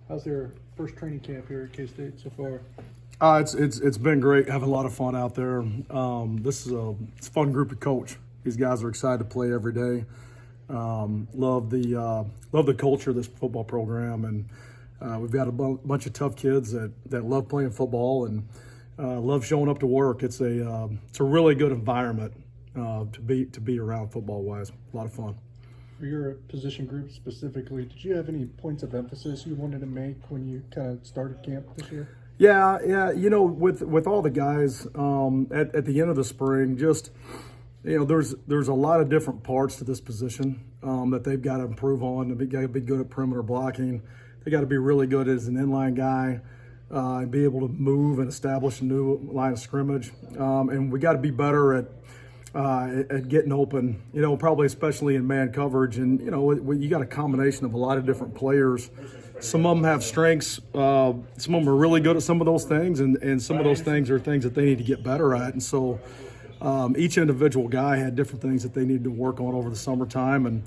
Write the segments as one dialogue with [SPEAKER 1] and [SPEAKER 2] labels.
[SPEAKER 1] How's their first training camp here at K-State so far?
[SPEAKER 2] It's been great. Having a lot of fun out there. It's a fun group to coach. These guys are excited to play every day. Love the culture of this football program, and we've got a bunch of tough kids that love playing football and love showing up to work. It's a really good environment to be around football wise. A lot of fun.
[SPEAKER 1] For your position group specifically, did you have any points of emphasis you wanted to make when you kind of started camp this year?
[SPEAKER 2] Yeah. You know, with all the guys at the end of the spring, just there's a lot of different parts to this position that they've got to improve on. They've got to be good at perimeter blocking. They got to be really good as an inline guy, and be able to move and establish a new line of scrimmage. And we got to be better at getting open, probably especially in man coverage. And, you got a combination of a lot of different players. Some of them have strengths. Some of them are really good at some of those things, and some of those things are things that they need to get better at. And so each individual guy had different things that they needed to work on over the summertime. And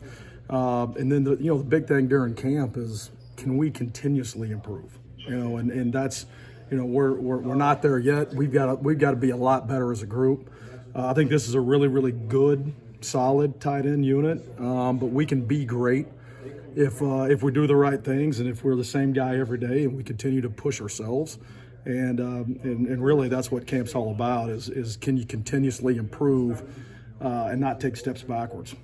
[SPEAKER 2] then the big thing during camp is, can we continuously improve? And that's, we're not there yet. We've got to be a lot better as a group. I think this is a really, really good, solid tight end unit, but we can be great if we do the right things and if we're the same guy every day and we continue to push ourselves. And really that's what camp's all about is can you continuously improve and not take steps backwards.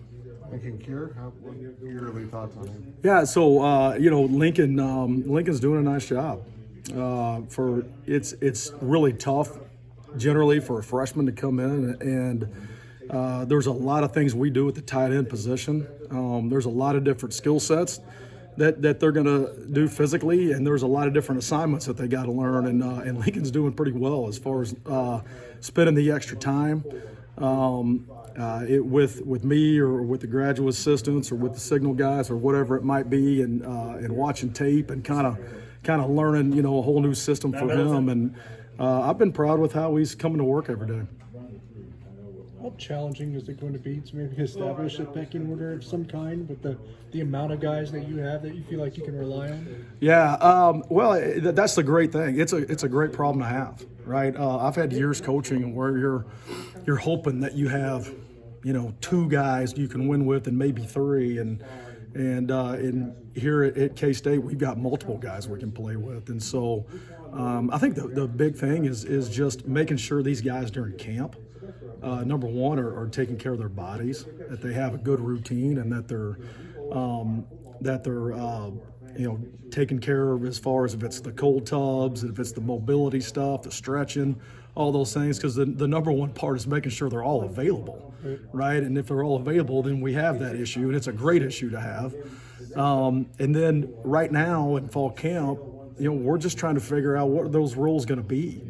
[SPEAKER 3] Lincoln Cure, what are your early thoughts on him?
[SPEAKER 2] Yeah, so Lincoln's doing a nice job. It's really tough generally for a freshman to come in, and there's a lot of things we do at the tight end position. There's a lot of different skill sets that they're going to do physically, and there's a lot of different assignments that they got to learn, and Lincoln's doing pretty well as far as spending the extra time with me or with the graduate assistants or with the signal guys or whatever it might be, and watching tape and kind of learning a whole new system for him. And I've been proud with how he's coming to work every day.
[SPEAKER 1] How challenging is it going to be to maybe establish a pecking order of some kind with the amount of guys that you have that you feel like you can rely on?
[SPEAKER 2] Yeah, well, that's the great thing. It's a great problem to have, right? I've had years coaching where you're hoping that you have, two guys you can win with and maybe three, and here at K-State we've got multiple guys we can play with, and so I think the big thing is just making sure these guys during camp, number one, are taking care of their bodies, that they have a good routine, and that they're taken care of as far as if it's the cold tubs, if it's the mobility stuff, the stretching, all those things, because the number one part is making sure they're all available, right? And if they're all available, then we have that issue, and it's a great issue to have. And then right now in fall camp, we're just trying to figure out what are those roles going to be.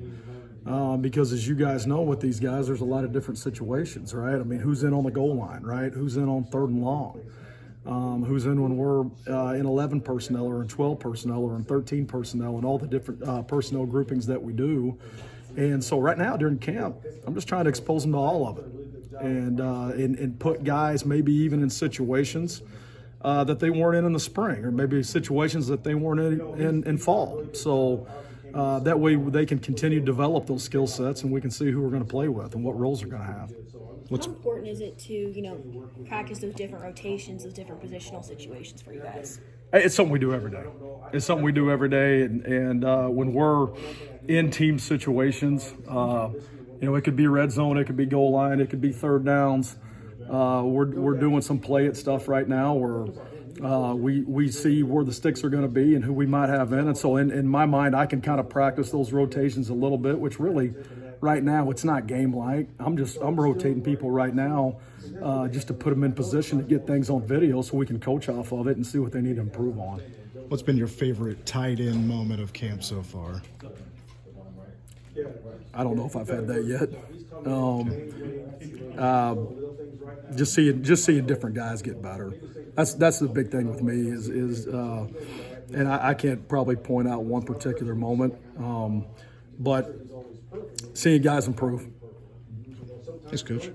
[SPEAKER 2] Because as you guys know with these guys, there's a lot of different situations, right? I mean, who's in on the goal line, right? Who's in on 3rd and long? Who's in when we're in 11 personnel or in 12 personnel or in 13 personnel and all the different personnel groupings that we do. And so right now during camp, I'm just trying to expose them to all of it and put guys maybe even in situations that they weren't in the spring, or maybe situations that they weren't in fall. So that way they can continue to develop those skill sets, and we can see who we're going to play with and what roles they're going to have.
[SPEAKER 4] How important is it to, practice those different rotations, those different positional situations for you guys?
[SPEAKER 2] It's something we do every day. And when we're in team situations, it could be red zone, it could be goal line, it could be 3rd downs. We're doing some play it stuff right now where we see where the sticks are going to be and who we might have in. And so in my mind, I can kind of practice those rotations a little bit, which really right now it's not game like. I'm rotating people right now just to put them in position to get things on video so we can coach off of it and see what they need to improve on.
[SPEAKER 3] What's been your favorite tight end moment of camp so far?
[SPEAKER 2] I don't know if I've had that yet. Just seeing different guys get better. That's the big thing with me is and I can't probably point out one particular moment, but seeing guys improve.
[SPEAKER 3] Thanks, Coach.